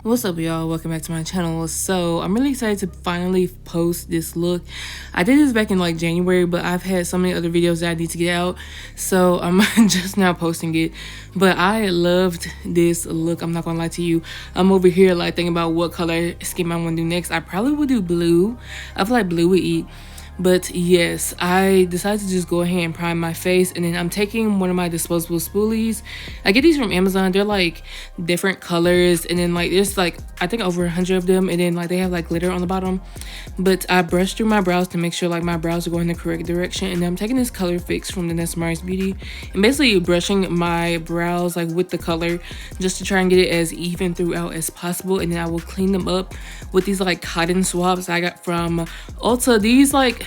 What's up, y'all? Welcome back to my channel. So I'm really excited to finally post this look. I did this back in like January, but I've had so many other videos that I need to get out, so I'm just now posting it. But I loved this look, I'm not gonna lie to you. I'm over here like thinking about what color scheme I want to do next. I probably would do blue. I feel like blue would eat. But yes, I decided to just go ahead and prime my face, and then I'm taking one of my disposable spoolies. I get these from Amazon. They're like different colors, and then like there's like I think over 100 of them, and then like they have like glitter on the bottom. But I brushed through my brows to make sure like my brows are going the correct direction, and then I'm taking this color fix from the Mars Beauty and basically brushing my brows like with the color just to try and get it as even throughout as possible. And then I will clean them up with these like cotton swabs I got from Ulta. These like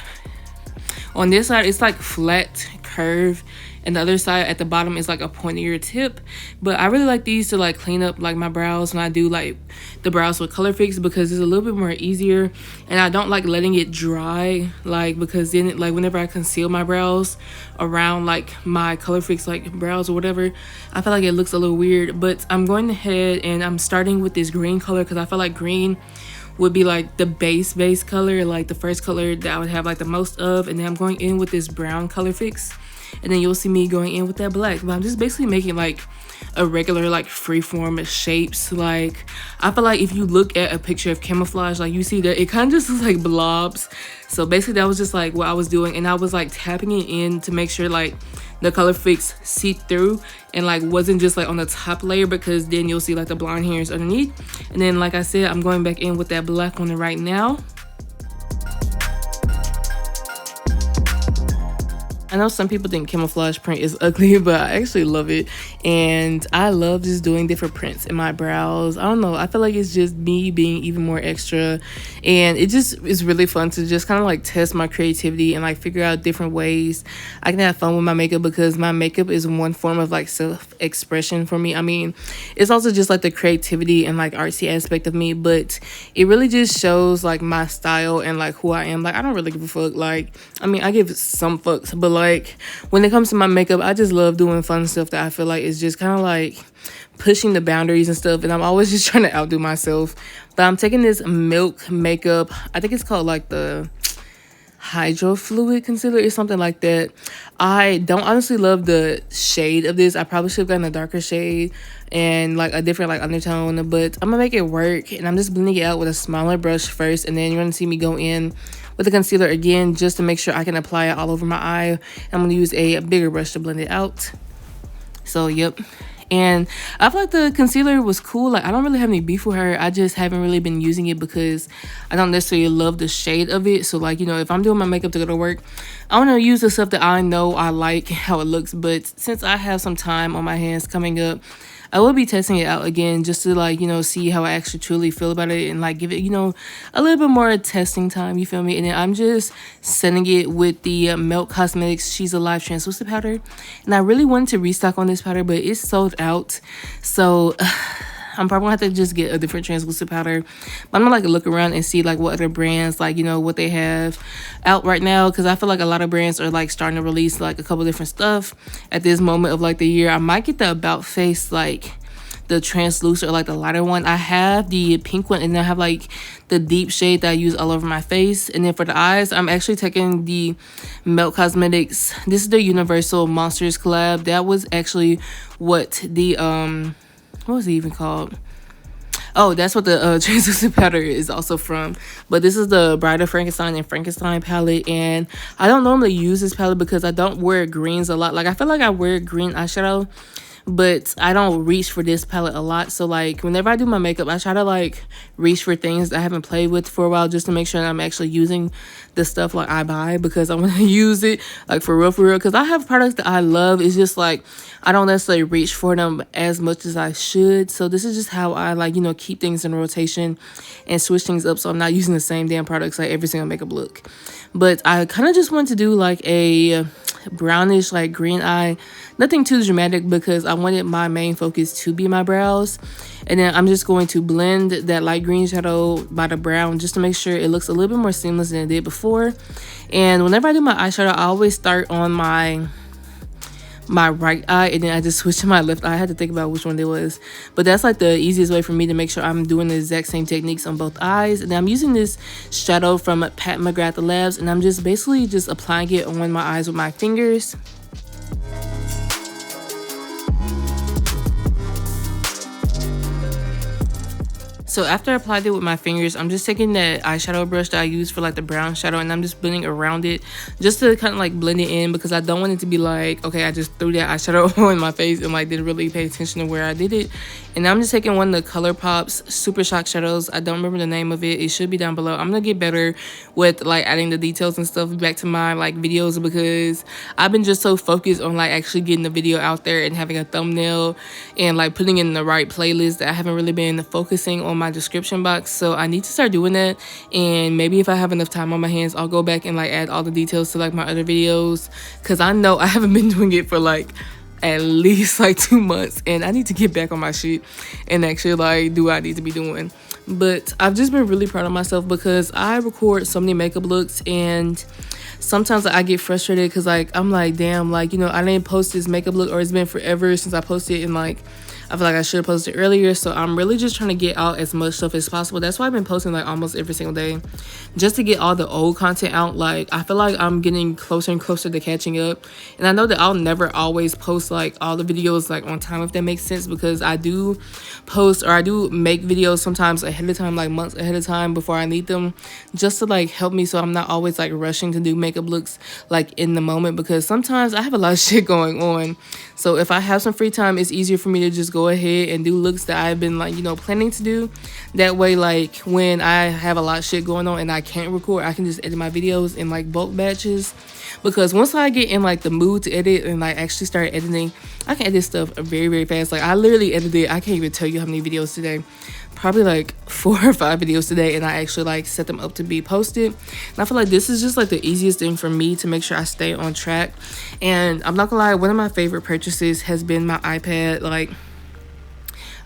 on this side it's like flat curve, and the other side at the bottom is like a pointier tip. But I really like these to like clean up like my brows when I do like the brows with color fix, because it's a little bit more easier, and I don't like letting it dry, like because then like whenever I conceal my brows around like my color fix like brows or whatever, I feel like it looks a little weird. But I'm going ahead and I'm starting with this green color because I feel like green would be like the base color, like the first color that I would have like the most of. And then I'm going in with this brown color fix, and then you'll see me going in with that black. But I'm just basically making like a regular like freeform shapes. Like I feel like if you look at a picture of camouflage, like you see that it kind of just looks like blobs. So basically that was just like what I was doing, and I was like tapping it in to make sure like the color fix seeped through and like wasn't just like on the top layer, because then you'll see like the blonde hairs underneath. And then like I said, I'm going back in with that black on it right now. I know some people think camouflage print is ugly, but I actually love it. And I love just doing different prints in my brows. I don't know, I feel like it's just me being even more extra, and it just is really fun to just kind of like test my creativity and like figure out different ways I can have fun with my makeup, because my makeup is one form of like self-expression for me. I mean, it's also just like the creativity and like artsy aspect of me, but it really just shows like my style and like who I am. Like I don't really give a fuck. Like I mean, I give some fucks, but like when it comes to my makeup, I just love doing fun stuff that I feel like is just kind of like pushing the boundaries and stuff, and I'm always just trying to outdo myself. But I'm taking this Milk makeup, I think it's called like the hydro fluid concealer or something like that. I don't honestly love the shade of this. I probably should have gotten a darker shade and like a different like undertone, but I'm gonna make it work. And I'm just blending it out with a smaller brush first, and then you're gonna see me go in with the concealer again just to make sure I can apply it all over my eye. I'm gonna use a bigger brush to blend it out. So yep. And I feel like the concealer was cool. Like I don't really have any beef with her, I just haven't really been using it because I don't necessarily love the shade of it. So like, you know, if I'm doing my makeup to go to work, I want to use the stuff that I know I like how it looks. But since I have some time on my hands coming up, I will be testing it out again just to like, you know, see how I actually truly feel about it, and like give it, you know, a little bit more testing time, you feel me? And then I'm just setting it with the Melt Cosmetics She's Alive translucent powder. And I really wanted to restock on this powder, but it's sold out. So I'm probably gonna have to just get a different translucent powder. But I'm gonna like look around and see like what other brands, like, you know, what they have out right now, because I feel like a lot of brands are like starting to release like a couple different stuff at this moment of like the year. I might get the About Face, like the translucent or like the lighter one. I have the pink one, and then I have like the deep shade that I use all over my face. And then for the eyes, I'm actually taking the Melt Cosmetics. This is the Universal Monsters collab. That was actually what the what was it even called? Oh, that's what the translucent powder is also from. But this is the Bride of Frankenstein and Frankenstein palette. And I don't normally use this palette because I don't wear greens a lot. Like I feel like I wear green eyeshadow, but I don't reach for this palette a lot. So like whenever I do my makeup, I try to like reach for things that I haven't played with for a while, just to make sure that I'm actually using the stuff like I buy, because I want to use it like for real, because I have products that I love. It's just like I don't necessarily reach for them as much as I should. So this is just how I like, you know, keep things in rotation and switch things up, so I'm not using the same damn products like every single makeup look. But I kind of just want to do like a brownish like green eye, nothing too dramatic, because I wanted my main focus to be my brows. And then I'm just going to blend that light green shadow by the brown just to make sure it looks a little bit more seamless than it did before. And whenever I do my eyeshadow, I always start on my my right eye, and then I just switched to my left eye. I had to think about which one it was, but that's like the easiest way for me to make sure I'm doing the exact same techniques on both eyes. And then I'm using this shadow from Pat McGrath Labs, and I'm just basically just applying it on my eyes with my fingers. So after I applied it with my fingers, I'm just taking that eyeshadow brush that I use for like the brown shadow, and I'm just blending around it just to kind of like blend it in, because I don't want it to be like, okay, I just threw that eyeshadow on my face and like didn't really pay attention to where I did it. And I'm just taking one of the ColourPop's Super Shock shadows. I don't remember the name of it. It should be down below. I'm gonna get better with like adding the details and stuff back to my like videos, because I've been just so focused on like actually getting the video out there and having a thumbnail and like putting in the right playlist that I haven't really been focusing on my description box. So I need to start doing that, and maybe if I have enough time on my hands, I'll go back and like add all the details to like my other videos, because I know I haven't been doing it for like at least like 2 months, and I need to get back on my shit and actually like do what I need to be doing. But I've just been really proud of myself, because I record so many makeup looks, and sometimes I get frustrated because like I'm like, damn, like, you know, I didn't post this makeup look, or it's been forever since I posted, and like I feel like I should have posted earlier. So I'm really just trying to get out as much stuff as possible. That's why I've been posting like almost every single day, just to get all the old content out. Like I feel like I'm getting closer and closer to catching up, and I know that I'll never always post like all the videos like on time, if that makes sense, because I do post, or I do make videos sometimes ahead of time, like months ahead of time before I need them, just to like help me so I'm not always like rushing to do makeup looks like in the moment, because sometimes I have a lot of shit going on. So if I have some free time, it's easier for me to just go ahead and do looks that I've been like, you know, planning to do. That way, like when I have a lot of shit going on and I can't record, I can just edit my videos in like bulk batches. Because once I get in like the mood to edit and like actually start editing, I can edit stuff very, very fast. Like I literally edited, I can't even tell you how many videos today, probably like 4 or 5 videos today, and I actually like set them up to be posted. And I feel like this is just like the easiest thing for me to make sure I stay on track. And I'm not gonna lie, one of my favorite purchases has been my iPad. Like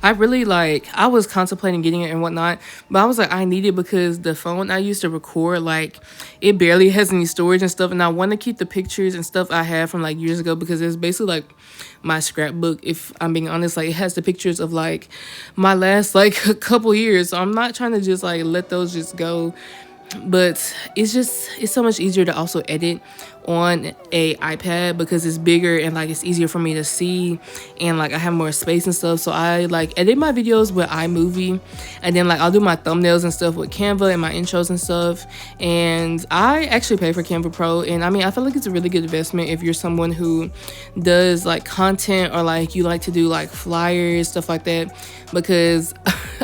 I really like, I was contemplating getting it and whatnot, but I was like, I need it because the phone I used to record, like it barely has any storage and stuff, and I want to keep the pictures and stuff I have from like years ago, because it's basically like my scrapbook, if I'm being honest. Like it has the pictures of like my last like couple years, so I'm not trying to just like let those just go. But it's so much easier to also edit on a iPad, because it's bigger and like it's easier for me to see, and like I have more space and stuff. So I like edit my videos with iMovie, and then like I'll do my thumbnails and stuff with Canva and my intros and stuff. And I actually pay for Canva Pro, and I mean, I feel like it's a really good investment if you're someone who does like content, or like you like to do like flyers, stuff like that. Because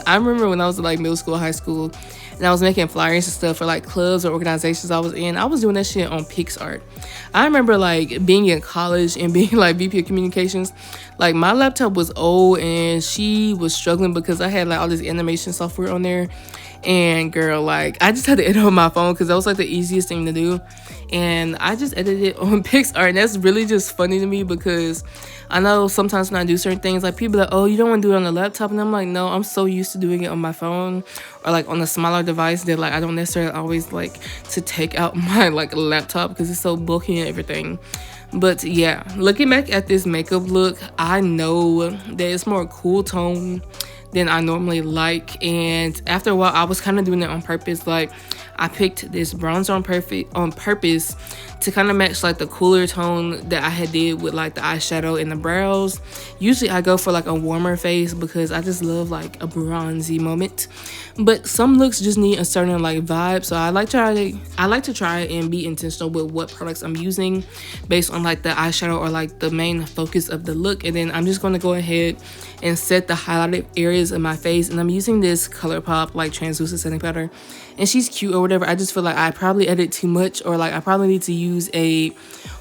I remember when I was in like middle school, high school, and I was making flyers and stuff for like clubs or organizations I was in. I was doing that shit on PixArt. I remember like being in college and being like VP of communications. Like my laptop was old and she was struggling because I had like all this animation software on there. And girl, like I just had to edit on my phone because that was like the easiest thing to do. And I just edited it on PixArt, and that's really just funny to me, because I know sometimes when I do certain things, like people are like, oh, you don't want to do it on the laptop, and I'm like, no, I'm so used to doing it on my phone or like on a smaller device that like I don't necessarily always like to take out my like laptop because it's so bulky and everything. But yeah, looking back at this makeup look, I know that it's more cool tone than I normally like, and after a while I was kind of doing it on purpose. Like I picked this bronzer on purpose to kind of match like the cooler tone that I had did with like the eyeshadow and the brows. Usually I go for like a warmer face because I just love like a bronzy moment, but some looks just need a certain like vibe. So I like to try and be intentional with what products I'm using based on like the eyeshadow or like the main focus of the look. And then I'm just going to go ahead and set the highlighted areas of my face, and I'm using this ColourPop like translucent setting powder, and she's cute or whatever. I just feel like I probably edit too much, or like I probably need to use a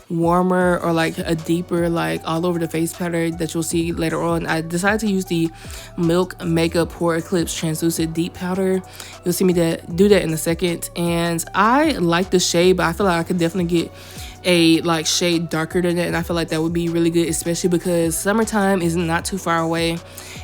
warmer or like a deeper like all over the face powder that you'll see later on. I decided to use the Milk Makeup Pore Eclipse translucent deep powder. You'll see me do that in a second, and I like the shade, but I feel like I could definitely get a like shade darker than that, and I feel like that would be really good, especially because summertime is not too far away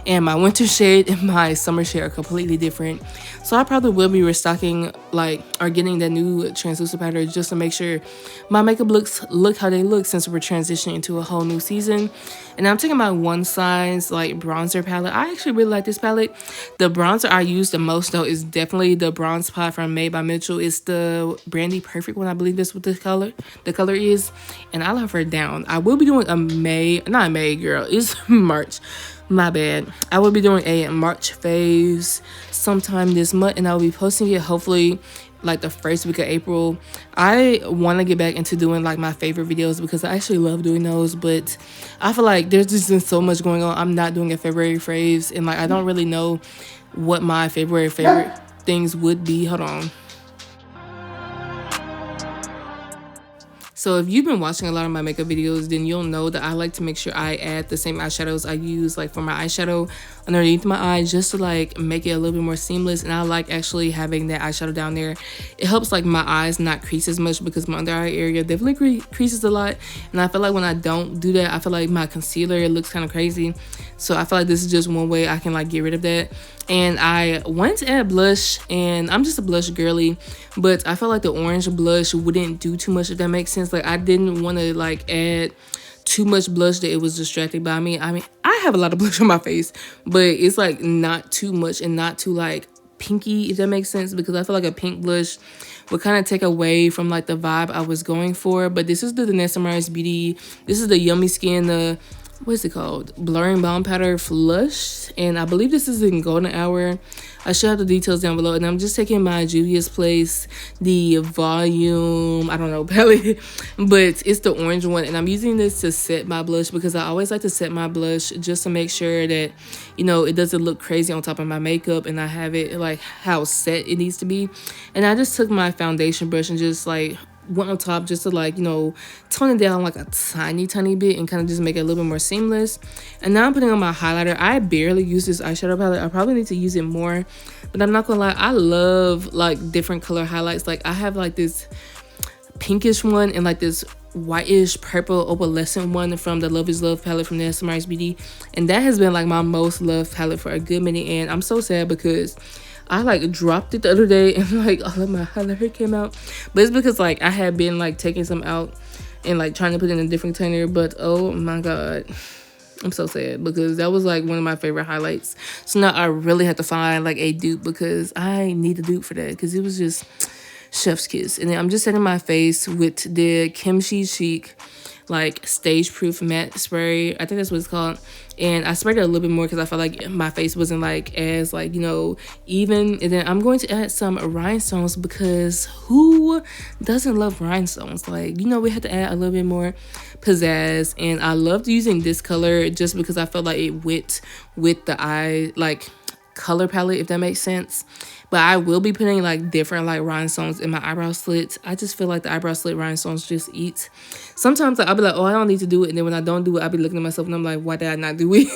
and my winter shade and my summer shade are completely different. So I probably will be restocking like or getting that new translucent powder just to make sure my makeup looks look how they look since we're transitioning into a whole new season. And I'm taking my one size like bronzer palette. I actually really like this palette. The bronzer I use the most though is definitely the bronze pot from Made by Mitchell. It's the Brandy Perfect one, I believe that's what the color is, and I love her down. I will be doing a not May girl, it's March, my bad. I will be doing a March phase sometime this month, and I will be posting it hopefully like the first week of April. I want to get back into doing like my favorite videos because I actually love doing those, but I feel like there's just been so much going on. I'm not doing a February phase, and like I don't really know what my February favorite things would be. Hold on. So if you've been watching a lot of my makeup videos, then you'll know that I like to make sure I add the same eyeshadows I use like for my eyeshadow underneath my eye, just to like make it a little bit more seamless. And I like actually having that eyeshadow down there. It helps like my eyes not crease as much because my under eye area definitely creases a lot. And I feel like when I don't do that, I feel like my concealer looks kind of crazy. So I feel like this is just one way I can like get rid of that. And I wanted to add blush, and I'm just a blush girly, but I felt like the orange blush wouldn't do too much, if that makes sense. Like I didn't want to like add too much blush that it was distracted by me. I mean, I have a lot of blush on my face, but it's like not too much and not too like pinky, if that makes sense, because I feel like a pink blush would kind of take away from like the vibe I was going for. But this is the Vanessa Mars Beauty. This is the Yummy Skin, the what's it called, Blurring Balm Powder Flush, and I believe this is in Golden Hour. I should have the details down below. And I'm just taking my Juvia's Place, the volume, I don't know, palette, but it's the orange one, and I'm using this to set my blush because I always like to set my blush just to make sure that, you know, it doesn't look crazy on top of my makeup and I have it like how set it needs to be. And I just took my foundation brush and just like went on top just to like, you know, tone it down like a tiny bit and kind of just make it a little bit more seamless. And now I'm putting on my highlighter. I barely use this eyeshadow palette. I probably need to use it more, but I'm not gonna lie, I love like different color highlights. Like I have like this pinkish one and like this whitish purple opalescent one from the Love is Love palette from Vanessa Mars Beauty, and that has been like my most loved palette for a good minute. And I'm so sad because I like dropped it the other day and like all of my highlighter came out, but it's because like I had been like taking some out and like trying to put it in a different container. But oh my god, I'm so sad because that was like one of my favorite highlights. So now I really have to find like a dupe because I need a dupe for that because it was just chef's kiss. And then I'm just setting my face with the Kimchi Chic like stage proof matte spray, I think that's what it's called. And I sprayed it a little bit more because I felt like my face wasn't like as like, you know, even. And then I'm going to add some rhinestones because who doesn't love rhinestones? Like, you know, we had to add a little bit more pizzazz. And I loved using this color just because I felt like it went with the eye like color palette, if that makes sense. But I will be putting like different like rhinestones in my eyebrow slits. I just feel like the eyebrow slit rhinestones just eat. Sometimes I'll be like, oh, I don't need to do it. And then when I don't do it, I'll be looking at myself and I'm like, why did I not do it?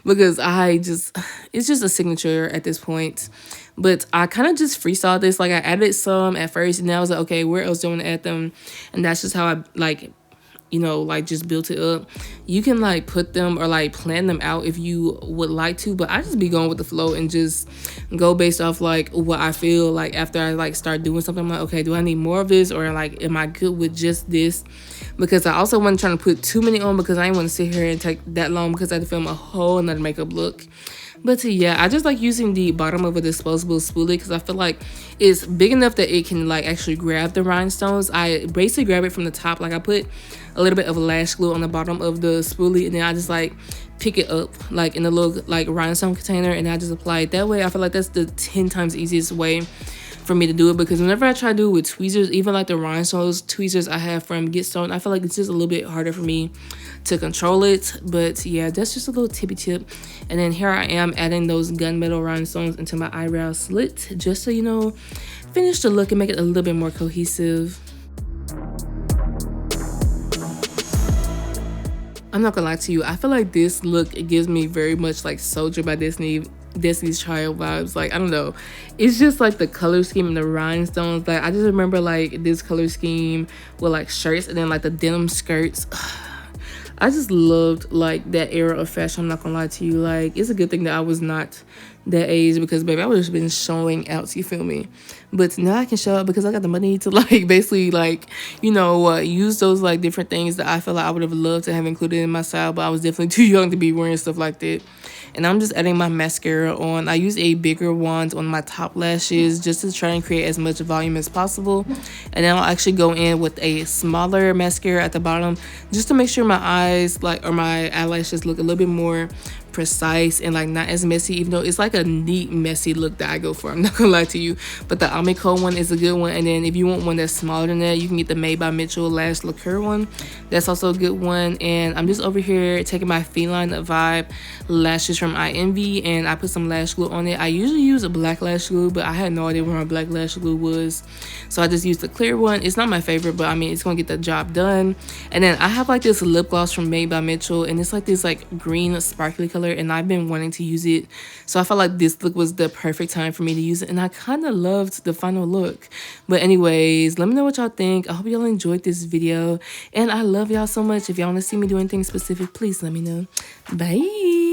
Because it's just a signature at this point. But I kind of just freestyled this. Like I added some at first and then I was like, okay, where else do I want to add them? And that's just how I like, you know, like just built it up. You can like put them or like plan them out if you would like to, but I just be going with the flow and just go based off like what I feel like after I like start doing something. I'm like, okay, do I need more of this, or like am I good with just this? Because I also wasn't trying to put too many on because I didn't want to sit here and take that long because I had to film a whole another makeup look. But yeah, I just like using the bottom of a disposable spoolie because I feel like it's big enough that it can like actually grab the rhinestones. I basically grab it from the top. Like I put a little bit of lash glue on the bottom of the spoolie and then I just like pick it up like in a little like rhinestone container and I just apply it that way. I feel like that's the 10 times easiest way for me to do it, because whenever I try to do it with tweezers, even like the rhinestones tweezers I have from Get Stone, I feel like it's just a little bit harder for me to control it. But yeah, that's just a little tippy tip. And then here I am adding those gunmetal rhinestones into my eyebrow slit just to, you know, finish the look and make it a little bit more cohesive. I'm not gonna lie to you, I feel like this look, it gives me very much like Soldier by Disney Destiny's Child vibes. Like, I don't know, it's just like the color scheme and the rhinestones. Like, I just remember like this color scheme with like shirts and then like the denim skirts. I just loved like that era of fashion. I'm not gonna lie to you. Like, it's a good thing that I was not that age, because baby, I would have been showing out, you feel me? But now I can show out because I got the money to like basically like, you know, use those like different things that I feel like I would have loved to have included in my style, but I was definitely too young to be wearing stuff like that. And I'm just adding my mascara on. I use a bigger wand on my top lashes just to try and create as much volume as possible. And then I'll actually go in with a smaller mascara at the bottom just to make sure my eyes like, or my eyelashes look a little bit more precise and like not as messy, even though it's like a neat messy look that I go for. I'm not gonna lie to you, but the Amico one is a good one. And then if you want one that's smaller than that, you can get the Made by Mitchell Lash Lacquer one. That's also a good one. And I'm just over here taking my Feline Vibe lashes from INV and I put some lash glue on it. I usually use a black lash glue, but I had no idea where my black lash glue was, so I just used the clear one. It's not my favorite, but I mean, it's gonna get the job done. And then I have like this lip gloss from Made by Mitchell, and it's like this like green sparkly color, and I've been wanting to use it, so I felt like this look was the perfect time for me to use it, and I kind of loved the final look. But anyways, let me know what y'all think. I hope y'all enjoyed this video, and I love y'all so much. If y'all want to see me do anything specific, please let me know. Bye.